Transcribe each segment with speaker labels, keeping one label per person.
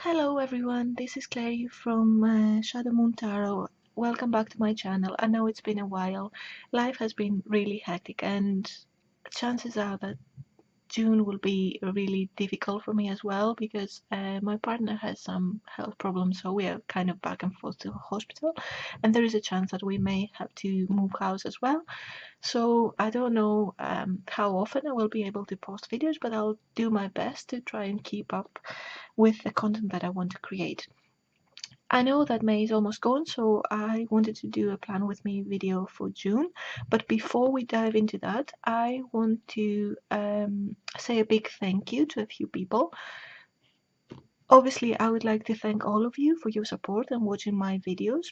Speaker 1: Hello everyone, this is Clary from Shadow Moon Tarot. Welcome back to my channel. I know it's been a while. Life has been really hectic and chances are that June will be really difficult for me as well because my partner has some health problems, so we are kind of back and forth to the hospital, and there is a chance that we may have to move house as well. So I don't know how often I will be able to post videos, but I'll do my best to try and keep up with the content that I want to create. I know that May is almost gone, so I wanted to do a plan with me video for June. But before we dive into that, I want to say a big thank you to a few people. Obviously, I would like to thank all of you for your support and watching my videos.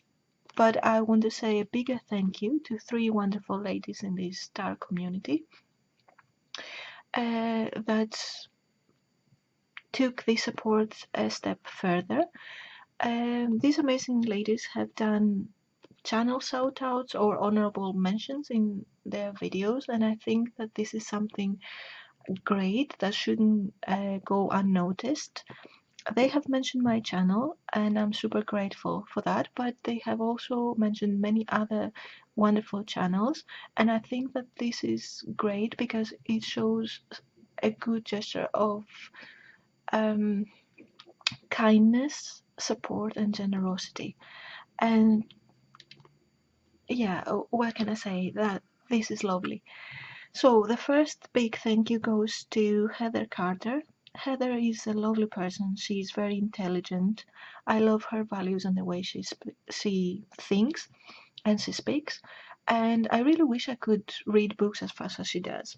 Speaker 1: But I want to say a bigger thank you to 3 wonderful ladies in this star community that took the support a step further. These amazing ladies have done channel shoutouts or honorable mentions in their videos, and I think that this is something great that shouldn't go unnoticed. They have mentioned my channel and I'm super grateful for that, but they have also mentioned many other wonderful channels, and I think that this is great because it shows a good gesture of kindness, support and generosity. And yeah, what can I say? That this is lovely. So the first big thank you goes to Heather Carter. Heather is a lovely person. She's very intelligent. I love her values and the way she thinks and she speaks. And I really wish I could read books as fast as she does.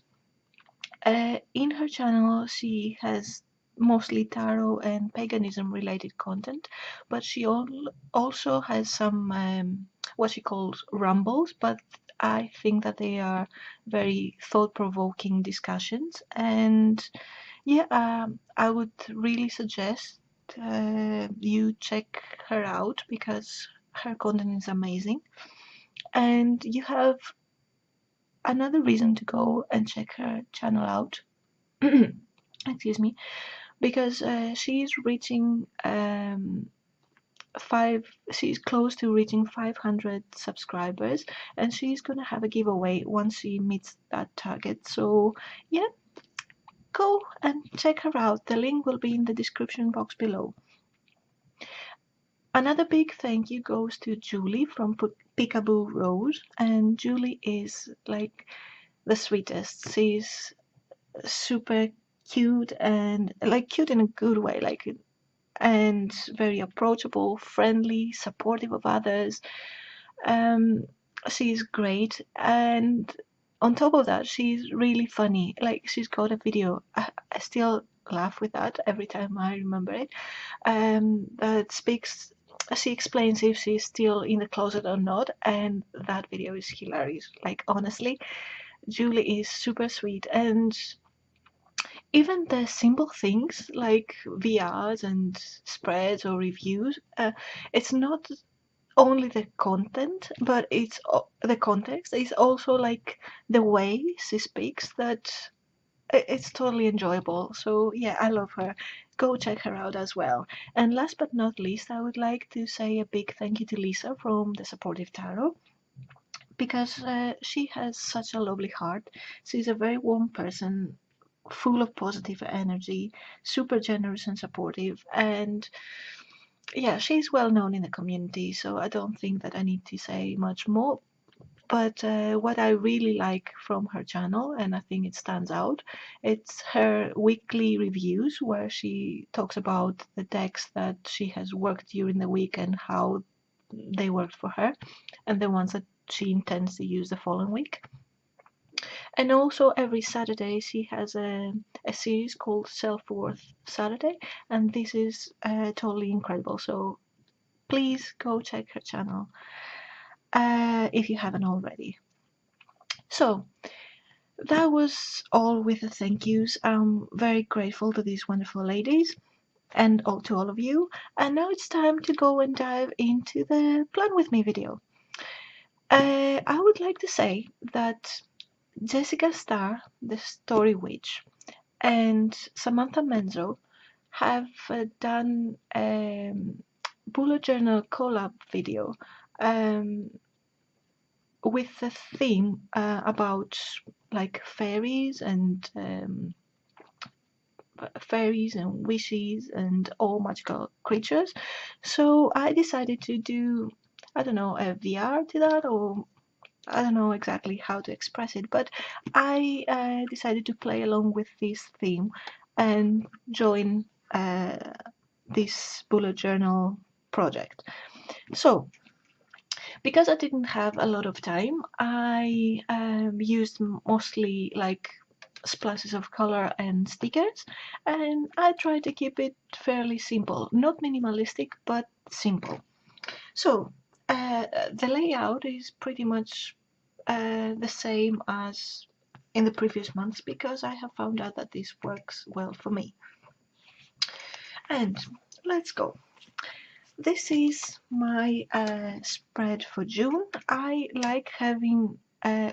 Speaker 1: In her channel, she has mostly tarot and paganism related content, but she also has some what she calls rumbles, but I think that they are very thought-provoking discussions, and yeah, I would really suggest you check her out because her content is amazing. And you have another reason to go and check her channel out. Excuse me, because she's reaching she's close to reaching 500 subscribers, and she's gonna have a giveaway once she meets that target. So yeah, go and check her out. The link will be in the description box below. Another big thank you goes to Julie from Peekaboo Rose, and Julie is like the sweetest. She's super cute, and like cute in a good way, like, and very approachable, friendly, supportive of others. She's great, and on top of that, she's really funny. Like, she's got a video, I still laugh with that every time I remember it, that speaks, she explains if she's still in the closet or not, and that video is hilarious. Like, honestly, Julie is super sweet, and even the simple things like VRs and spreads or reviews, it's not only the content, but it's the context. It's also like the way she speaks that it's totally enjoyable. So yeah, I love her. Go check her out as well. And last but not least, I would like to say a big thank you to Lisa from the Supportive Tarot, because she has such a lovely heart. She's a very warm person, full of positive energy, super generous and supportive, and yeah, she's well known in the community, so I don't think that I need to say much more. But what I really like from her channel, and I think it stands out, it's her weekly reviews where she talks about the decks that she has worked during the week and how they worked for her, and the ones that she intends to use the following week. And also every Saturday she has a series called Self-Worth Saturday, and this is totally incredible. So please go check her channel if you haven't already. So that was all with the thank yous. I'm very grateful to these wonderful ladies and to all of you. And now it's time to go and dive into the Plan With Me video. I would like to say that Jessica Starr, the Story Witch, and Samantha Menzo have done bullet journal collab video with a theme about like fairies and wishes and all magical creatures. So I decided to do, I don't know, a VR to that, or I don't know exactly how to express it, but I decided to play along with this theme and join this bullet journal project. So, because I didn't have a lot of time, I used mostly like splashes of color and stickers, and I tried to keep it fairly simple, not minimalistic, but simple. So, the layout is pretty much the same as in the previous months because I have found out that this works well for me. And let's go. This is my spread for June. I like having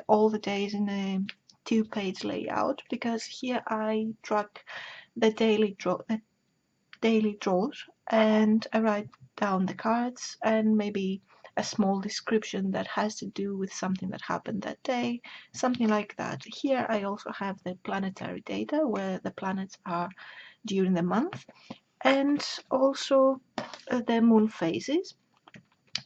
Speaker 1: all the days in a two-page layout because here I track the daily draws, and I write down the cards and maybe a small description that has to do with something that happened that day, something like that. Here I also have the planetary data where the planets are during the month, and also the moon phases.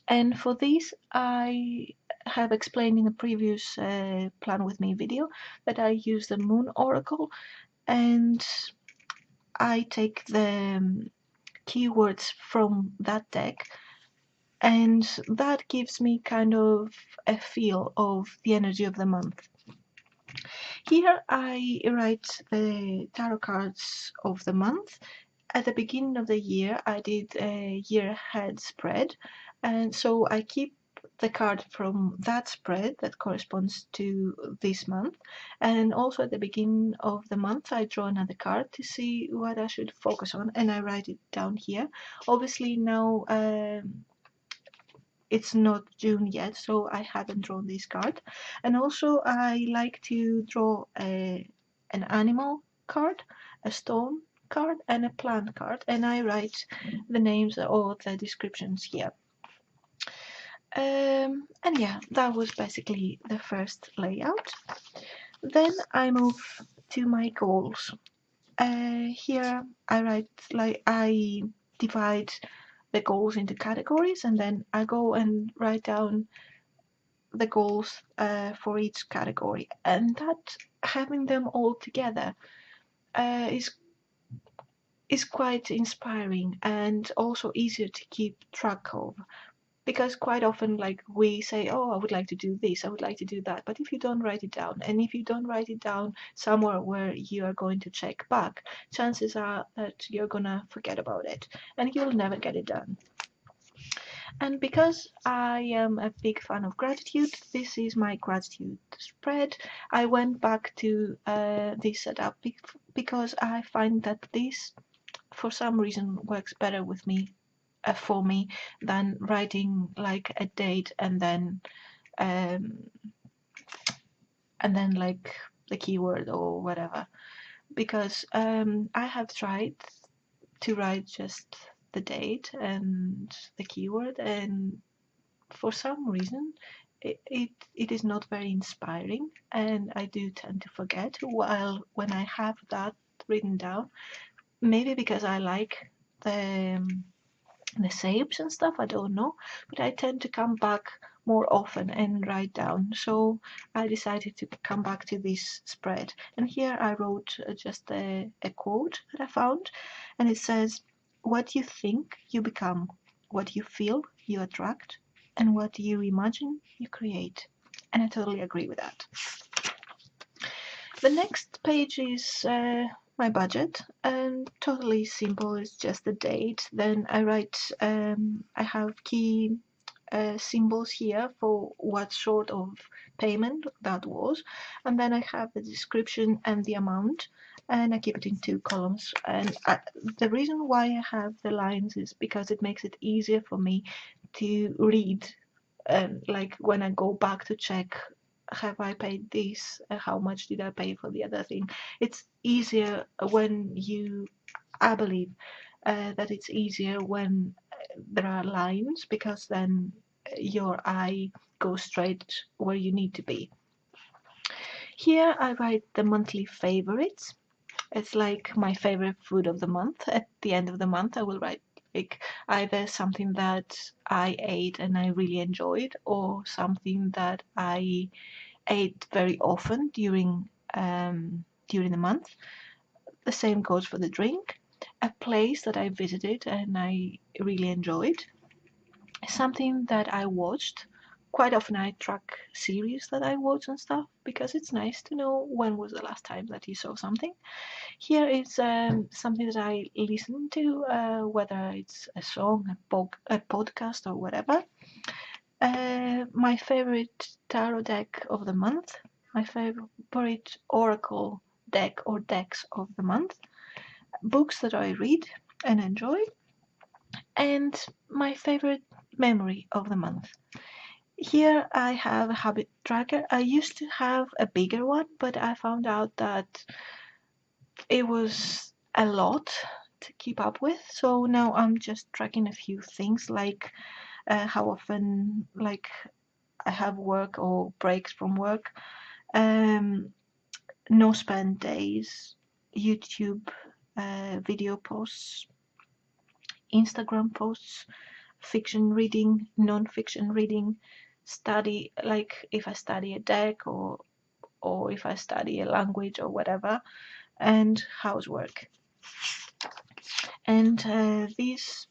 Speaker 1: And for this I have explained in the previous Plan With Me video that I use the moon oracle, and I take the keywords from that deck, and that gives me kind of a feel of the energy of the month. Here I write the tarot cards of the month. At the beginning of the year I did a year ahead spread, and so I keep the card from that spread that corresponds to this month, and also at the beginning of the month I draw another card to see what I should focus on, and I write it down here. Obviously now it's not June yet, so I haven't drawn this card. And also I like to draw an animal card, a stone card, and a plant card, and I write the names or the descriptions here. And yeah, that was basically the first layout. Then I move to my goals. Here I divide the goals into categories, and then I go and write down the goals for each category, and that having them all together is quite inspiring and also easier to keep track of, because quite often like we say, oh, I would like to do this, I would like to do that, but if you don't write it down, and if you don't write it down somewhere where you are going to check back, chances are that you're gonna forget about it and you'll never get it done. And because I am a big fan of gratitude, this is my gratitude spread. I went back to this setup because I find that this, for some reason, works better with me, for me, than writing like a date and then like the keyword or whatever. Because I have tried to write just the date and the keyword, and for some reason it is not very inspiring, and I do tend to forget, while when I have that written down, maybe because I like the shapes and stuff, I don't know, but I tend to come back more often and write down. So I decided to come back to this spread, and here I wrote just a quote that I found, and it says, what you think you become, what you feel you attract, and what you imagine you create. And I totally agree with that. The next page is my budget, and totally simple. It's just the date. Then I write, I have key symbols here for what sort of payment that was, and then I have the description and the amount, and I keep it in 2 columns. And the reason why I have the lines is because it makes it easier for me to read, like when I go back to check, have I paid this? How much did I pay for the other thing? It's easier when you I believe that it's easier when there are lines, because then your eye goes straight where you need to be. Here I write the monthly favorites. It's like my favorite food of the month. At the end of the month, I will write like either something that I ate and I really enjoyed, or something that I ate very often during the month. The same goes for the drink. A place that I visited and I really enjoyed. Something that I watched. Quite often I track series that I watch and stuff, because it's nice to know when was the last time that you saw something. Here is something that I listen to, whether it's a song, a podcast, or whatever. My favorite tarot deck of the month. My favorite oracle deck or decks of the month. Books that I read and enjoy. And my favorite memory of the month. Here I have a Hobbit Tracker. I used to have a bigger one, but I found out that it was a lot to keep up with. So now I'm just tracking a few things, like how often like I have work or breaks from work, um, no spend days, YouTube video posts, Instagram posts, fiction reading, non-fiction reading, study, like if I study a deck or if I study a language or whatever, and housework. And these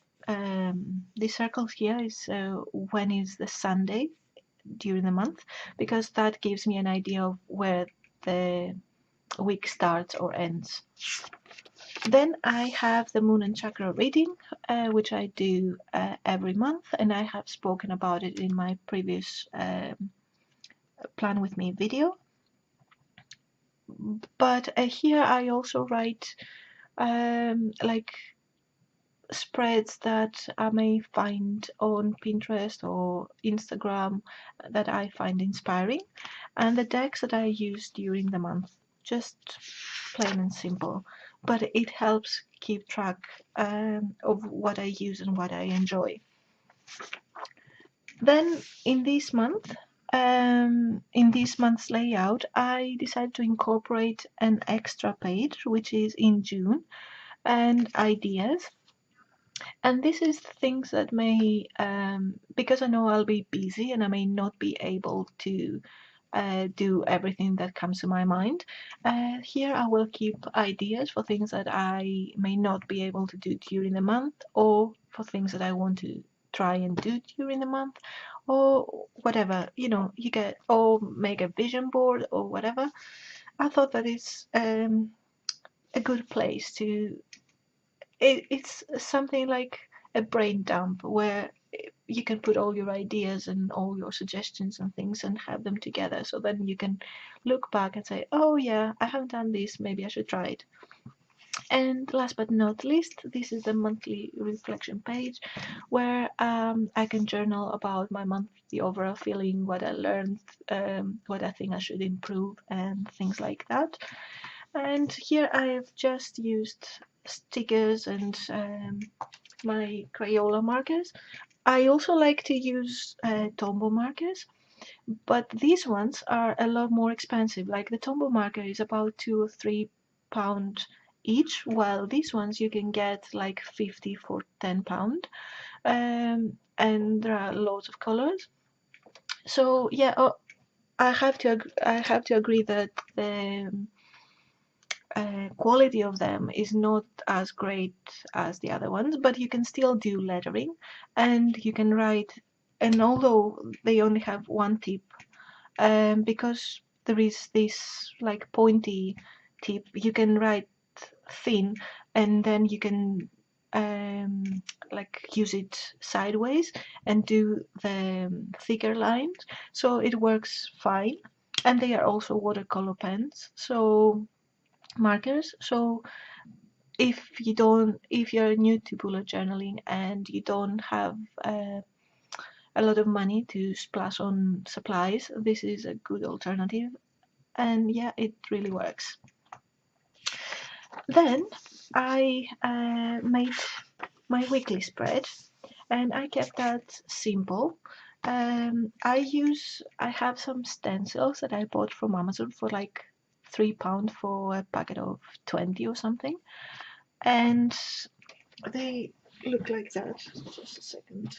Speaker 1: circles here is when is the Sunday during the month, because that gives me an idea of where the week starts or ends. Then I have the Moon and Chakra reading, which I do every month, and I have spoken about it in my previous Plan With Me video. But here I also write like spreads that I may find on Pinterest or Instagram that I find inspiring, and the decks that I use during the month. Just plain and simple, but it helps keep track of what I use and what I enjoy. Then in this month's layout, I decided to incorporate an extra page, which is in June, and ideas. And this is things that may, because I know I'll be busy and I may not be able to do everything that comes to my mind. Here I will keep ideas for things that I may not be able to do during the month, or for things that I want to try and do during the month, or whatever, you get, or make a vision board or whatever. I thought that it's a good place to, it's something like a brain dump where you can put all your ideas and all your suggestions and things and have them together, so then you can look back and say, oh yeah, I haven't done this, maybe I should try it. And last but not least, this is the monthly reflection page, where I can journal about my month, the overall feeling, what I learned, what I think I should improve, and things like that. And here I have just used stickers and my Crayola markers. I also like to use Tombow markers, but these ones are a lot more expensive. Like the Tombow marker is about £2 or £3 each, while these ones you can get like 50 for £10. And there are loads of colors. So yeah, I have to agree that the quality of them is not as great as the other ones, but you can still do lettering, and you can write. And although they only have one tip, because there is this like pointy tip, you can write thin, and then you can like use it sideways and do the thicker lines, so it works fine. And they are also watercolor pens, so markers. So if you're new to bullet journaling and you don't have a lot of money to splash on supplies, this is a good alternative. And yeah, it really works. Then I made my weekly spread, and I kept that simple. I have some stencils that I bought from Amazon for like £3 for a packet of 20 or something, and they look like that. Just a second.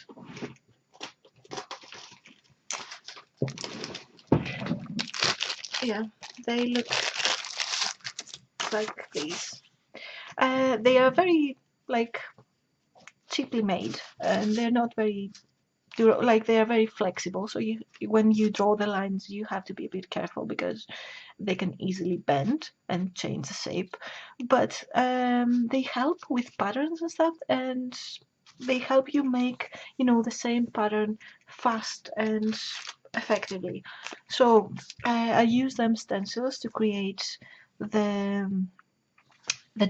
Speaker 1: Yeah, they look like these. They are very like cheaply made, and they're not very like they are very flexible. So when you draw the lines, you have to be a bit careful because they can easily bend and change the shape. But they help with patterns and stuff, and they help you make the same pattern fast and effectively. So I use them stencils to create the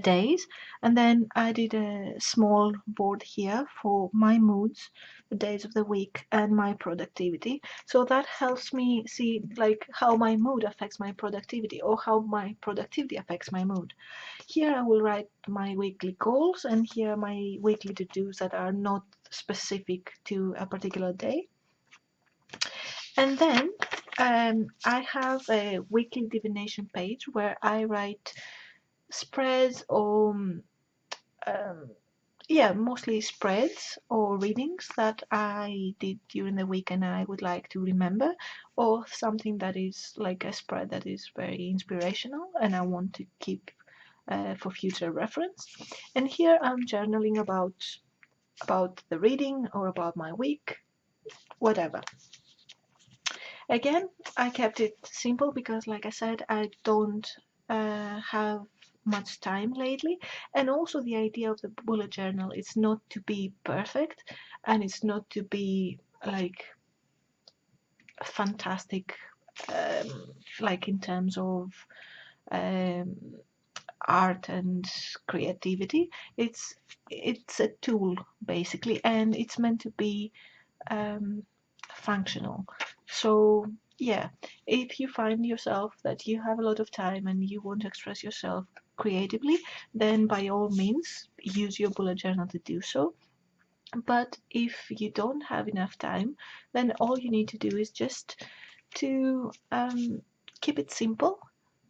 Speaker 1: days, and then I did a small board here for my moods, the days of the week, and my productivity. So that helps me see like how my mood affects my productivity, or how my productivity affects my mood. Here I will write my weekly goals, and here are my weekly to-dos that are not specific to a particular day. And then I have a weekly divination page where I write spreads or mostly spreads or readings that I did during the week and I would like to remember, or something that is like a spread that is very inspirational and I want to keep for future reference. And here I'm journaling about the reading or about my week, whatever. Again, I kept it simple because, like I said, I don't have much time lately, and also the idea of the bullet journal is not to be perfect, and it's not to be like fantastic, like in terms of um, art and creativity. It's a tool basically, and it's meant to be functional. So yeah, if you find yourself that you have a lot of time and you want to express yourself creatively, then by all means use your bullet journal to do so. But if you don't have enough time, then all you need to do is just to keep it simple,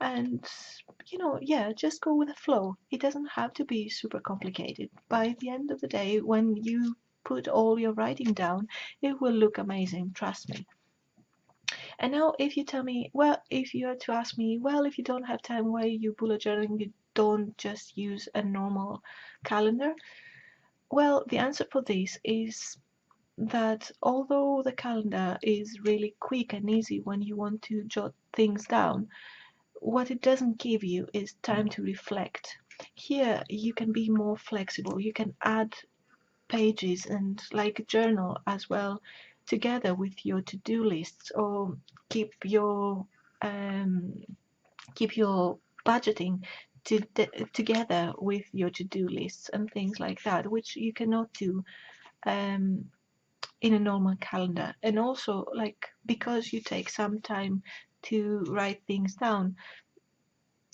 Speaker 1: and just go with the flow. It doesn't have to be super complicated. By the end of the day, when you put all your writing down, it will look amazing, trust me. And now if you tell me, well, if you are to ask me, well, if you don't have time, why you bullet journaling, you don't just use a normal calendar? Well, the answer for this is that although the calendar is really quick and easy when you want to jot things down, what it doesn't give you is time to reflect. Here you can be more flexible. You can add pages and like a journal as well together with your to-do lists, or keep your um, keep your budgeting together with your to-do lists and things like that, which you cannot do um, in a normal calendar. And also, like, because you take some time to write things down,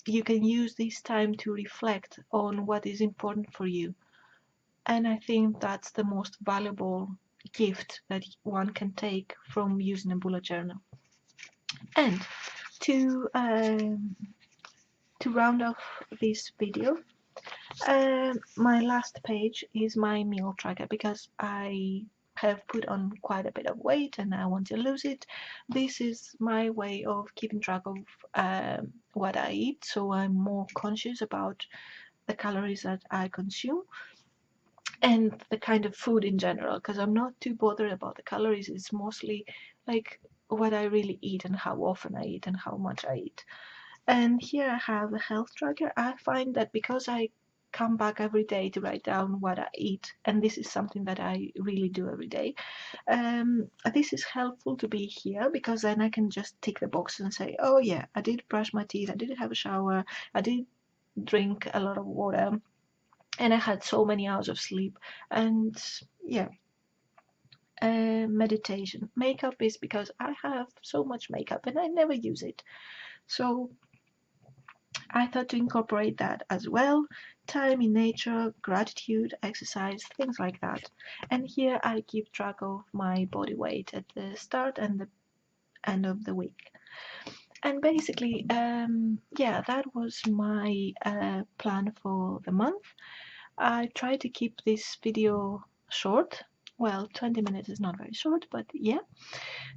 Speaker 1: you can use this time to reflect on what is important for you. And I think that's the most valuable gift that one can take from using a bullet journal. And to round off this video, my last page is my meal tracker because I have put on quite a bit of weight and I want to lose it. This is my way of keeping track of what I eat, so I'm more conscious about the calories that I consume and the kind of food in general, because I'm not too bothered about the calories. It's mostly like what I really eat and how often I eat and how much I eat. And here I have a health tracker. I find that because I come back every day to write down what I eat, and this is something that I really do every day, this is helpful to be here because then I can just tick the boxes and say, oh yeah, I did brush my teeth, I did have a shower, I did drink a lot of water, and I had so many hours of sleep. And yeah, meditation. Makeup is because I have so much makeup and I never use it. So I thought to incorporate that as well. Time in nature, gratitude, exercise, things like that. And here I keep track of my body weight at the start and the end of the week. And basically, yeah, that was my plan for the month. I try to keep this video short. Well, 20 minutes is not very short, but yeah.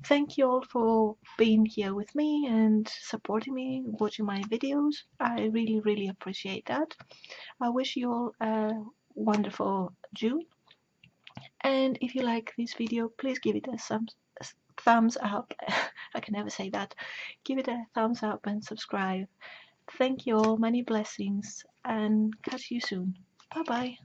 Speaker 1: Thank you all for being here with me and supporting me, watching my videos. I really, really appreciate that. I wish you all a wonderful June. And if you like this video, please give it a thumbs up. I can never say that. Give it a thumbs up and subscribe. Thank you all, many blessings, and catch you soon. Bye bye.